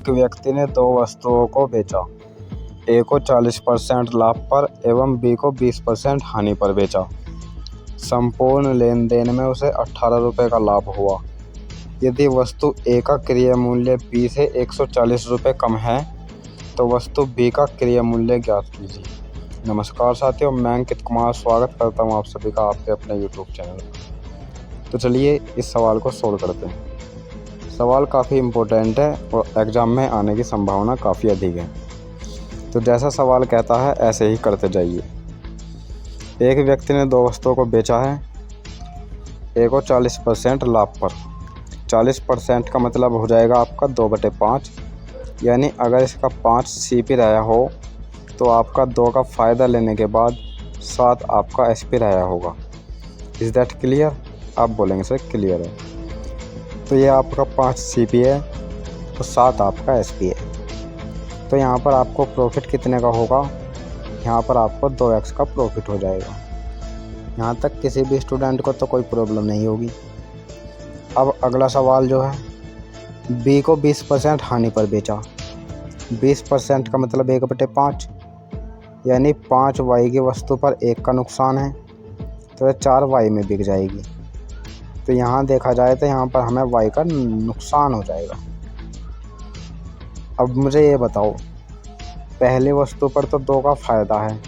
एक व्यक्ति ने दो वस्तुओं को बेचा। ए को 40% लाभ पर एवं बी को 20% हानि पर बेचा। संपूर्ण लेन देन में उसे 18 रुपये का लाभ हुआ। यदि वस्तु ए का क्रय मूल्य बी से 140 रुपये कम है तो वस्तु बी का क्रय मूल्य ज्ञात कीजिए। नमस्कार साथियों, मैं अंकित कुमार स्वागत करता हूं आप सभी का आपके अपने यूट्यूब चैनल पर। तो चलिए इस सवाल को सोल्व करते हैं। सवाल काफ़ी इम्पोर्टेंट है और एग्ज़ाम में आने की संभावना काफ़ी अधिक है। तो जैसा सवाल कहता है ऐसे ही करते जाइए। एक व्यक्ति ने दो वस्तुओं को बेचा है। ए को 40% लाभ पर। 40% का मतलब हो जाएगा आपका 2/5, यानी अगर इसका 5 CP रहा हो तो आपका 2 का फ़ायदा लेने के बाद 7 आपका SP रहा होगा। Is that clear? आप बोलेंगे सर क्लियर है। तो ये आपका 5 CP है तो 7 आपका SP है। तो यहाँ पर आपको प्रॉफिट कितने का होगा? यहाँ पर आपको 2x का प्रॉफिट हो जाएगा। यहाँ तक किसी भी स्टूडेंट को तो कोई प्रॉब्लम नहीं होगी। अब अगला सवाल जो है, b को 20% हानि पर बेचा। 20% का मतलब 1/5, यानी 5y की वस्तु पर 1 का नुकसान है तो यह 4y में बिक जाएगी। तो यहाँ देखा जाए तो यहाँ पर हमें y का नुकसान हो जाएगा। अब मुझे ये बताओ, पहली वस्तु पर तो 2 का फ़ायदा है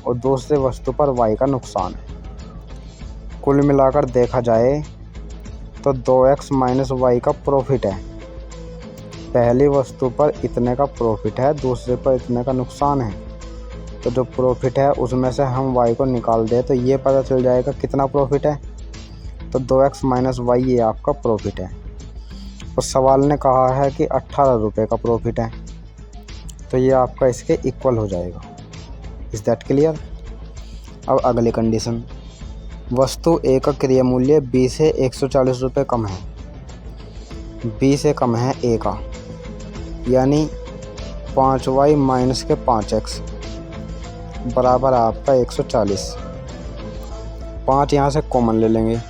और दूसरी वस्तु पर y का नुकसान है। कुल मिलाकर देखा जाए तो 2x माइनस y का प्रॉफिट है। पहली वस्तु पर इतने का प्रॉफिट है, दूसरे पर इतने का नुकसान है। तो जो प्रॉफिट है उसमें से हम y को निकाल दें तो ये पता चल जाएगा कितना प्रॉफिट है। तो 2x माइनस y ये आपका प्रॉफिट है। और सवाल ने कहा है कि 18 रुपये का प्रॉफिट है, तो ये आपका इसके इक्वल हो जाएगा। Is that clear? अब अगली कंडीशन, वस्तु ए का क्रय मूल्य बी से 140 रुपये कम है। बी से कम है ए का, यानी 5y माइनस के 5x बराबर आपका 140। 5 यहाँ से कॉमन ले लेंगे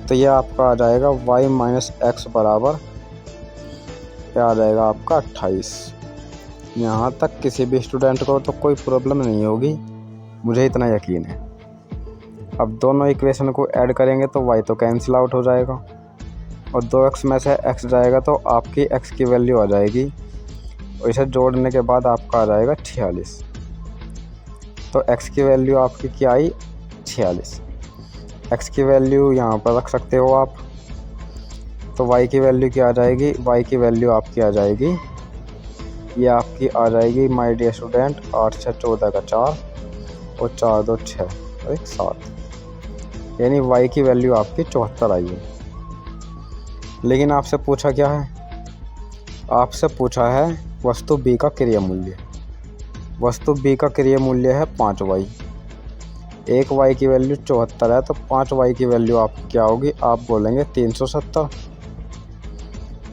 तो ये आपका आ जाएगा y माइनस x बराबर क्या आ जाएगा आपका 28। यहाँ तक किसी भी स्टूडेंट को तो कोई प्रॉब्लम नहीं होगी, मुझे इतना यकीन है। अब दोनों इक्वेशन को ऐड करेंगे तो y तो कैंसिल आउट हो जाएगा और 2x में से x जाएगा तो आपकी x की वैल्यू आ जाएगी और इसे जोड़ने के बाद आपका आ जाएगा 46। तो x की वैल्यू आपकी क्या आई? 46। x की वैल्यू यहाँ पर रख सकते हो आप। तो y की वैल्यू क्या आ जाएगी? y की वैल्यू आपकी आ जाएगी, ये आपकी आ जाएगी माय डियर स्टूडेंट 8 6 14 का 4 और 4 2 6 और 1 7, यानी y की वैल्यू आपकी 74 आई है। लेकिन आपसे पूछा क्या है? आपसे पूछा है वस्तु b का क्रय मूल्य। वस्तु b का क्रय मूल्य है 5y। 1y की वैल्यू 74 है तो 5y की वैल्यू आपकी क्या होगी? आप बोलेंगे 370।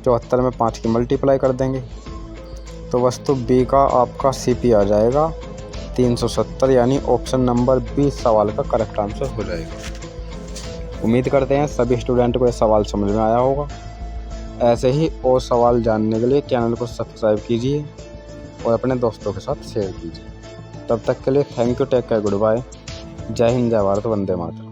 74 में 5 की मल्टीप्लाई कर देंगे तो वस्तु b का आपका CP आ जाएगा 370, यानी ऑप्शन नंबर 20 सवाल का करेक्ट आंसर हो जाएगा। उम्मीद करते हैं सभी स्टूडेंट को यह सवाल समझ में आया होगा। ऐसे ही और सवाल जानने के लिए चैनल को सब्सक्राइब कीजिए और अपने दोस्तों के साथ शेयर कीजिए। तब तक के लिए thank you, take care, good bye. जय हिंद, जय भारत, वंदे मातरम।